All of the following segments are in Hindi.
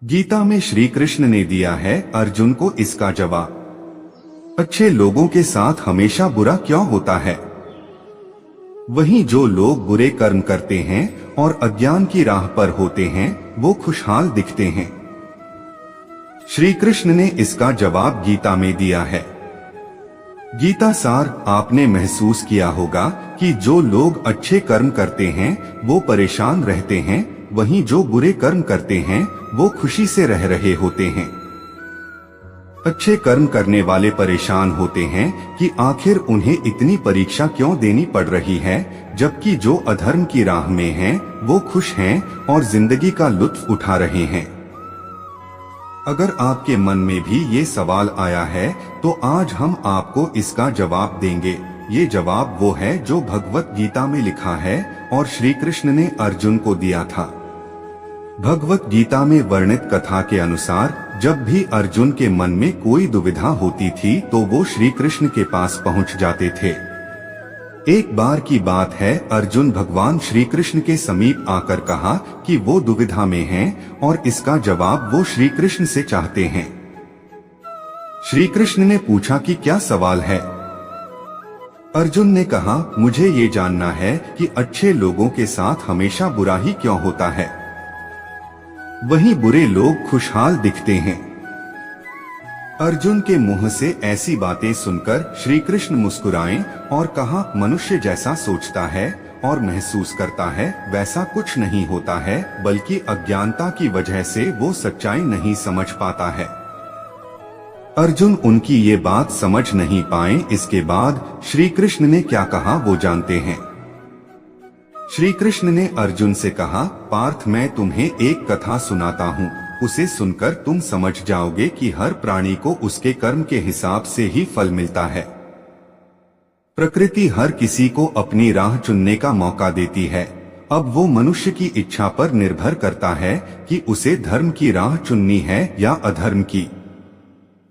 गीता में श्री कृष्ण ने दिया है अर्जुन को इसका जवाब। अच्छे लोगों के साथ हमेशा बुरा क्यों होता है? वहीं जो लोग बुरे कर्म करते हैं और अज्ञान की राह पर होते हैं वो खुशहाल दिखते हैं। श्री कृष्ण ने इसका जवाब गीता में दिया है। गीता सार आपने महसूस किया होगा कि जो लोग अच्छे कर्म करते हैं वो परेशान रहते हैं, वहीं जो बुरे कर्म करते हैं वो खुशी से रह रहे होते हैं। अच्छे कर्म करने वाले परेशान होते हैं कि आखिर उन्हें इतनी परीक्षा क्यों देनी पड़ रही है, जबकि जो अधर्म की राह में हैं वो खुश हैं और जिंदगी का लुत्फ उठा रहे हैं। अगर आपके मन में भी ये सवाल आया है तो आज हम आपको इसका जवाब देंगे। ये जवाब वो है जो भगवत गीता में लिखा है और श्री कृष्ण ने अर्जुन को दिया था। भगवत गीता में वर्णित कथा के अनुसार जब भी अर्जुन के मन में कोई दुविधा होती थी तो वो श्री कृष्ण के पास पहुंच जाते थे। एक बार की बात है, अर्जुन भगवान श्री कृष्ण के समीप आकर कहा कि वो दुविधा में हैं और इसका जवाब वो श्री कृष्ण से चाहते हैं। श्री कृष्ण ने पूछा कि क्या सवाल है? अर्जुन ने कहा, मुझे ये जानना है कि अच्छे लोगों के साथ हमेशा बुरा ही क्यों होता है, वहीं बुरे लोग खुशहाल दिखते हैं। अर्जुन के मुंह से ऐसी बातें सुनकर श्री कृष्ण मुस्कुराए और कहा, मनुष्य जैसा सोचता है और महसूस करता है वैसा कुछ नहीं होता है, बल्कि अज्ञानता की वजह से वो सच्चाई नहीं समझ पाता है। अर्जुन उनकी ये बात समझ नहीं पाए। इसके बाद श्री कृष्ण ने क्या कहा वो जानते हैं। श्री कृष्ण ने अर्जुन से कहा, पार्थ मैं तुम्हें एक कथा सुनाता हूँ, उसे सुनकर तुम समझ जाओगे कि हर प्राणी को उसके कर्म के हिसाब से ही फल मिलता है। प्रकृति हर किसी को अपनी राह चुनने का मौका देती है। अब वो मनुष्य की इच्छा पर निर्भर करता है कि उसे धर्म की राह चुननी है या अधर्म की।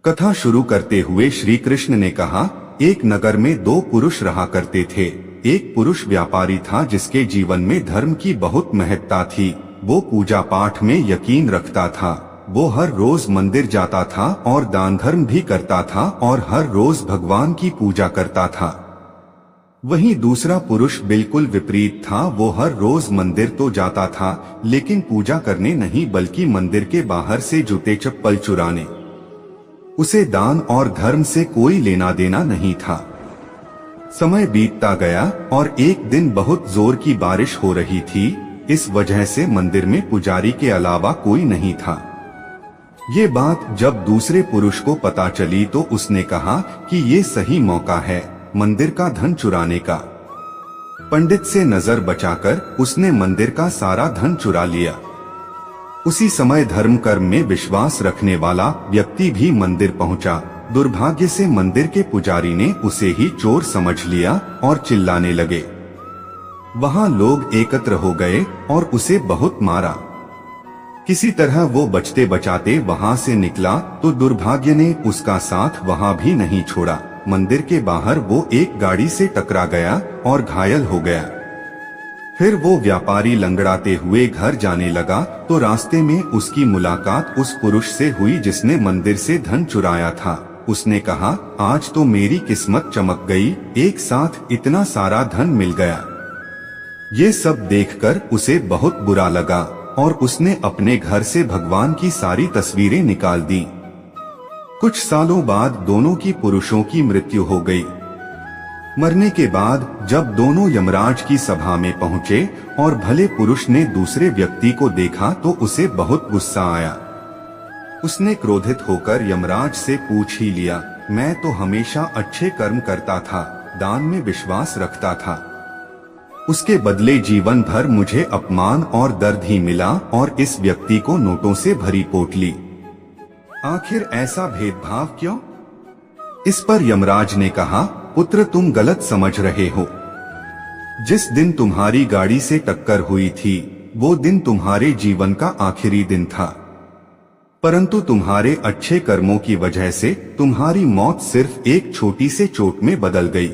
कथा शुरू करते हुए श्री कृष्ण ने कहा, एक नगर में दो पुरुष रहा करते थे। एक पुरुष व्यापारी था जिसके जीवन में धर्म की बहुत महत्ता थी। वो पूजा पाठ में यकीन रखता था। वो हर रोज मंदिर जाता था और दान धर्म भी करता था और हर रोज भगवान की पूजा करता था। वहीं दूसरा पुरुष बिल्कुल विपरीत था। वो हर रोज मंदिर तो जाता था लेकिन पूजा करने नहीं, बल्कि मंदिर के बाहर से जूते चप्पल चुराने। उसे दान और धर्म से कोई लेना देना नहीं था। समय बीतता गया और एक दिन बहुत जोर की बारिश हो रही थी। इस वजह से मंदिर में पुजारी के अलावा कोई नहीं था। ये बात जब दूसरे पुरुष को पता चली तो उसने कहा कि ये सही मौका है मंदिर का धन चुराने का। पंडित से नजर बचाकर उसने मंदिर का सारा धन चुरा लिया। उसी समय धर्म कर्म में विश्वास रखने वाला व्यक्ति भी मंदिर पहुंचा। दुर्भाग्य से मंदिर के पुजारी ने उसे ही चोर समझ लिया और चिल्लाने लगे। वहां लोग एकत्र हो गए और उसे बहुत मारा। किसी तरह वो बचते बचाते वहां से निकला तो दुर्भाग्य ने उसका साथ वहां भी नहीं छोड़ा। मंदिर के बाहर वो एक गाड़ी से टकरा गया और घायल हो गया। फिर वो व्यापारी लंगड़ाते हुए घर जाने लगा तो रास्ते में उसकी मुलाकात उस पुरुष से हुई जिसने मंदिर से धन चुराया था। उसने कहा, आज तो मेरी किस्मत चमक गई, एक साथ इतना सारा धन मिल गया। ये सब देखकर उसे बहुत बुरा लगा और उसने अपने घर से भगवान की सारी तस्वीरें निकाल दी। कुछ सालों बाद दोनों की पुरुषों की मृत्यु हो गई। मरने के बाद जब दोनों यमराज की सभा में पहुंचे और भले पुरुष ने दूसरे व्यक्ति को देखा तो उसे बहुत गुस्सा आया। उसने क्रोधित होकर यमराज से पूछ ही लिया, मैं तो हमेशा अच्छे कर्म करता था, दान में विश्वास रखता था, उसके बदले जीवन भर मुझे अपमान और दर्द ही मिला और इस व्यक्ति को नोटों से भरी पोटली। आखिर ऐसा भेदभाव क्यों? इस पर यमराज ने कहा, पुत्र तुम गलत समझ रहे हो। जिस दिन तुम्हारी गाड़ी से टक्कर हुई थी वो दिन तुम्हारे जीवन का आखिरी दिन था, परंतु तुम्हारे अच्छे कर्मों की वजह से तुम्हारी मौत सिर्फ एक छोटी से चोट में बदल गई।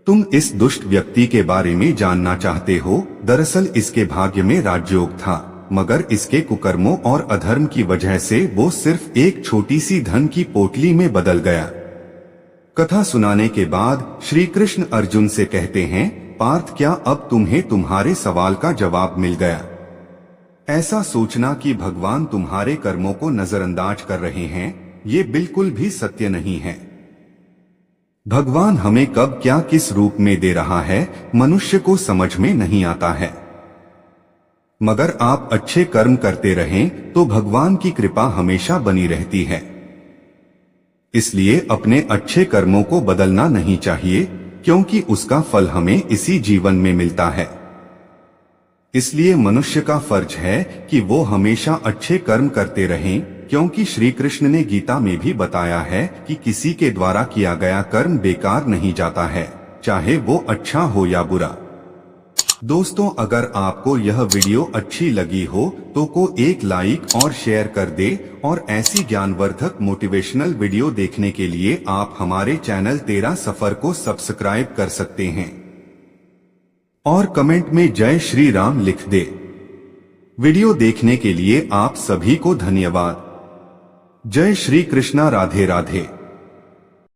तुम इस दुष्ट व्यक्ति के बारे में जानना चाहते हो? दरअसल इसके भाग्य में राजयोग था। मगर इसके कुकर्मों और अधर्म की वजह से वो सिर्फ एक छोटी सी धन की पोटली में बदल गया। कथा सुनाने के बाद श्री कृष्ण अर्जुन से कहते हैं, पार्थ, क्या अब तुम्हें तुम्हारे सवाल का जवाब मिल गया? ऐसा सोचना कि भगवान तुम्हारे कर्मों को नजरअंदाज कर रहे हैं, ये बिल्कुल भी सत्य नहीं है। भगवान हमें कब क्या किस रूप में दे रहा है मनुष्य को समझ में नहीं आता है। मगर आप अच्छे कर्म करते रहें तो भगवान की कृपा हमेशा बनी रहती है। इसलिए अपने अच्छे कर्मों को बदलना नहीं चाहिए, क्योंकि उसका फल हमें इसी जीवन में मिलता है। इसलिए मनुष्य का फर्ज है कि वो हमेशा अच्छे कर्म करते रहें, क्योंकि श्री कृष्ण ने गीता में भी बताया है कि किसी के द्वारा किया गया कर्म बेकार नहीं जाता है, चाहे वो अच्छा हो या बुरा। दोस्तों, अगर आपको यह वीडियो अच्छी लगी हो तो एक लाइक और शेयर कर दे, और ऐसी ज्ञानवर्धक मोटिवेशनल वीडियो देखने के लिए आप हमारे चैनल 13 सफर को सब्सक्राइब कर सकते हैं और कमेंट में जय श्री राम लिख दे। वीडियो देखने के लिए आप सभी को धन्यवाद। जय श्री कृष्णा। राधे राधे।